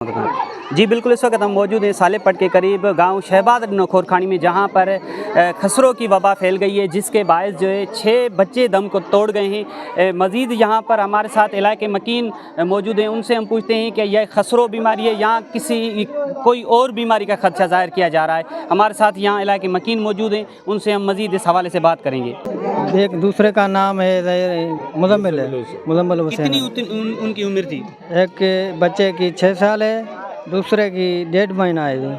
जी बिल्कुल, इस वक्त हम मौजूद हैं सालेपट के करीब गांव शहबाज खोरखानी में, जहां पर खसरों की वबा फैल गई है, जिसके बायस जो है 6 बच्चे दम को तोड़ गए हैं। मज़ीद यहां पर हमारे साथ इलाके मकीन मौजूद हैं, उनसे हम पूछते हैं कि यह खसरों बीमारी है या किसी कोई और बीमारी का खदशा जाहिर किया जा रहा है। हमारे साथ यहाँ इलाके मकीन मौजूद हैं, उनसे हम मज़ीद इस हवाले से बात करेंगे। एक दूसरे का नाम है मुजम्मिल हुसैन। कितनी उनकी उम्र थी? एक के बच्चे की 6 साल है, दूसरे की 1.5 महीना है।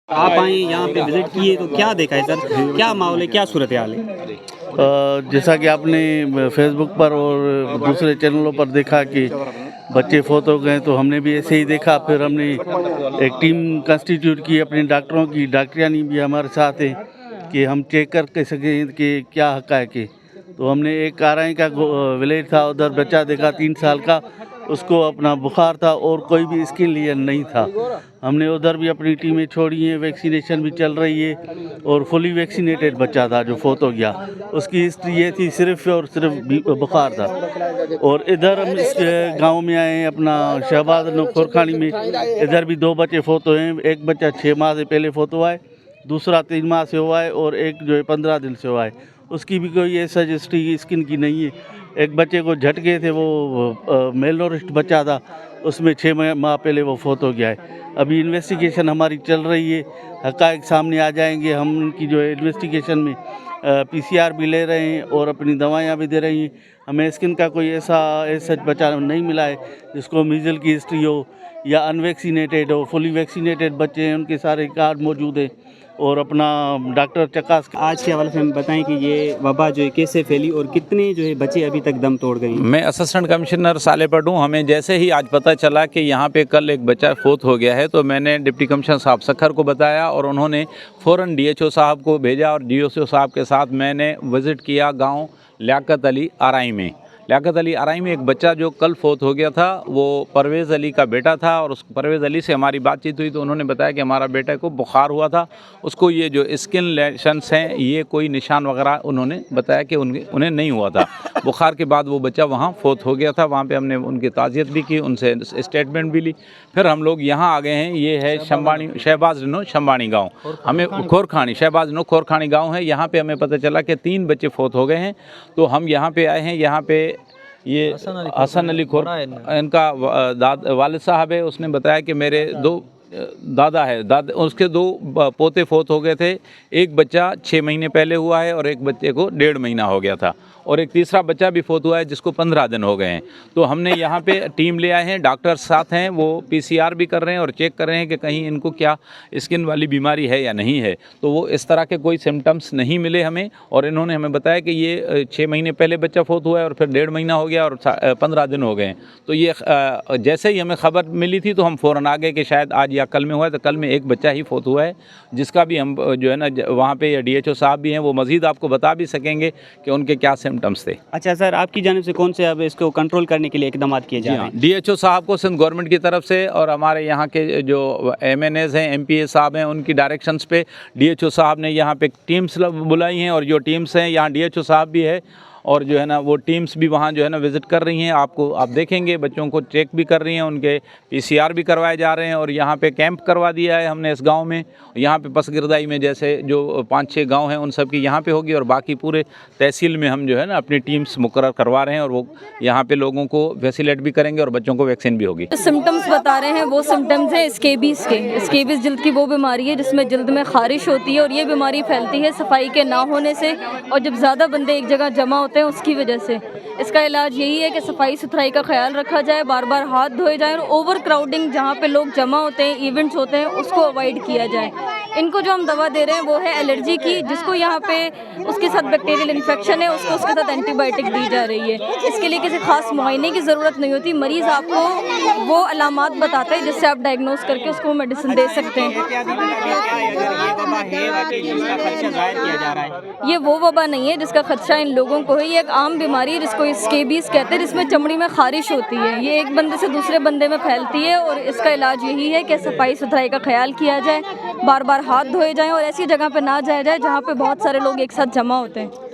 आप आए यहाँ पे विजिट किए तो क्या देखा है सर, क्या माहौल है, क्या सूरत हाल है? जैसा कि आपने फेसबुक पर और दूसरे चैनलों पर देखा कि बच्चे फोत हो गए, तो हमने भी ऐसे ही देखा। फिर हमने एक टीम कंस्टिट्यूट की अपने डॉक्टरों की, डॉक्टरानी भी हमारे साथ है कि हम चेक कर सकें कि क्या हक़ाइक़ है। तो हमने एक काराई का विलेज था, उधर बच्चा देखा 3 साल का, उसको अपना बुखार था और कोई भी इसके लिए नहीं था। हमने उधर भी अपनी टीमें छोड़ी हैं, वैक्सीनेशन भी चल रही है और फुली वैक्सीनेटेड बच्चा था जो फोत हो गया। उसकी हिस्ट्री ये थी सिर्फ़ और सिर्फ बुखार था। और इधर हम इस गांव में आए हैं अपना शहबाज खोरखानी में, इधर भी 2 बच्चे फोत हुए हैं। एक बच्चा 6 माह से पहले फोत हुआ है, दूसरा 3 माह से हुआ है और एक जो है 15 दिन से हुआ है। उसकी भी कोई ऐसा हिस्ट्री स्किन की नहीं है। एक बच्चे को झटके थे, वो मेल नोरिश्ड बच्चा था, उसमें 6 माह पहले वो फोत हो गया है। अभी इन्वेस्टिगेशन हमारी चल रही है, हक़ाइक़ सामने आ जाएंगे। हम उनकी जो है इन्वेस्टिगेशन में PCR भी ले रहे हैं और अपनी दवाइयाँ भी दे रही हैं। हमें स्किन का कोई ऐसा बच्चा नहीं मिला है जिसको मीज़ल की हिस्ट्री हो या अनवैक्सीनेटेड हो। फुली वैक्सीनेटेड बच्चे हैं, उनके सारे कार्ड मौजूद हैं और अपना डॉक्टर चकास। आज के हवाले से हम बताएं कि ये वबा जो है कैसे फैली और कितने जो है बच्चे अभी तक दम तोड़ गए हैं। मैं असिस्टेंट कमिश्नर सालेपट हूँ। हमें जैसे ही आज पता चला कि यहाँ पे कल एक बच्चा फोत हो गया है, तो मैंने डिप्टी कमिश्नर साहब सखर को बताया और उन्होंने फ़ौरन DHO साहब को भेजा और DHO साहब के साथ मैंने विज़िट किया गाँव लियाकत अली आराई में। लियाकत अली आराई में एक बच्चा जो कल फोत हो गया था, वो परवेज़ अली का बेटा था और उस परवेज़ अली से हमारी बातचीत हुई तो उन्होंने बताया कि हमारा बेटा को बुखार हुआ था, उसको ये जो स्किन लेशंस हैं, ये कोई निशान वगैरह उन्होंने बताया कि उन्हें नहीं हुआ था। बुखार के बाद वो बच्चा वहाँ फोत हो गया था। वहाँ पे हमने उनकी ताज़ियत भी की, उनसे स्टेटमेंट भी ली। फिर हम लोग यहाँ आ गए हैं। ये है शहबाज शंबानी गाँव, हमें खोरखानी शहबाज खोरखानी गाँव है। यहाँ पर हमें पता चला कि 3 बच्चे फोत हो गए हैं, तो हम यहाँ पर आए हैं। यहाँ पे ये हसन अली खोर इनका वालिद साहब है, उसने बताया कि मेरे 2 दादा है, उसके 2 पोते फोत हो गए थे। एक बच्चा 6 महीने पहले हुआ है और एक बच्चे को 1.5 महीना हो गया था और एक तीसरा बच्चा भी फोत हुआ है जिसको 15 दिन हो गए हैं। तो हमने यहाँ पे टीम ले आए हैं, डॉक्टर साथ हैं, वो PCR भी कर रहे हैं और चेक कर रहे हैं कि कहीं इनको क्या स्किन वाली बीमारी है या नहीं है। तो वो इस तरह के कोई सिम्टम्स नहीं मिले हमें और इन्होंने हमें बताया कि ये 6 महीने पहले बच्चा फोत हुआ है और फिर 1.5 महीना हो गया और 15 दिन हो गए हैं। तो ये जैसे ही हमें खबर मिली थी तो हम फ़ौरन आ गए कि शायद आज या कल में हुआ है। तो कल में एक बच्चा ही फोत हुआ है, जिसका भी हम जो है ना वहाँ पे DHO साहब भी हैं, वो मज़ीद आपको बता भी सकेंगे कि उनके क्या सिम्टम्स थे। अच्छा सर, आपकी जानिब से कौन से अब इसको कंट्रोल करने के लिए इकदाम किए जा रहे हैं? DHO साहब को सिंध गवर्नमेंट की तरफ से और हमारे यहाँ के जो MNAs हैं, MPA साहब हैं, उनकी डायरेक्शंस पे DHO साहब ने यहाँ पे टीम्स बुलाई हैं और जो टीम्स हैं यहाँ DHO साहब भी है और जो है ना वो टीम्स भी वहाँ जो है ना विज़िट कर रही हैं। आप देखेंगे बच्चों को चेक भी कर रही हैं, उनके PCR भी करवाए जा रहे हैं और यहाँ पे कैंप करवा दिया है हमने इस गांव में। यहाँ पे पसगिरदाई में जैसे जो 5-6 गांव हैं उन सब की यहाँ पे होगी और बाकी पूरे तहसील में हम जो है ना अपनी टीम्स मुकर्रर करवा रहे हैं और वो यहाँ पे लोगों को फैसिलेट भी करेंगे और बच्चों को वैक्सीन भी होगी। सिम्टम्स बता रहे हैं वो सिम्टम्स हैं स्केबीज़ के। स्केबीज़ जल्द की वो बीमारी है जिसमें जल्द में ख़ारिश होती है और ये बीमारी फैलती है सफाई के ना होने से और जब ज़्यादा बंदे एक जगह जमा होते हैं उसकी वजह से। इसका इलाज यही है कि सफाई सुथराई का ख्याल रखा जाए, बार बार हाथ धोए जाएं और ओवर क्राउडिंग जहाँ पे लोग जमा होते हैं, इवेंट्स होते हैं, उसको अवॉइड किया जाए। इनको जो हम दवा दे रहे हैं वो है एलर्जी की, जिसको यहाँ पे उसके साथ बैक्टीरियल इन्फेक्शन है, उसको उसके साथ एंटीबायोटिक दी जा रही है। इसके लिए किसी खास मुआयने की ज़रूरत नहीं होती, मरीज़ आपको वो अलामात बताता है जिससे आप डायग्नोस करके उसको मेडिसिन दे सकते हैं। ये वो वबा नहीं है जिसका खदशा इन लोगों को है। ये एक आम बीमारी है जिसको स्केबीज़ कहते हैं, जिसमें चमड़ी में ख़ारिश होती है। ये एक बंदे से दूसरे बंदे में फैलती है और इसका इलाज यही है कि सफाई सुथराई का ख्याल किया जाए, बार बार हाथ धोए जाएं और ऐसी जगह पे ना जाया जाए जहाँ पे बहुत सारे लोग एक साथ जमा होते हैं।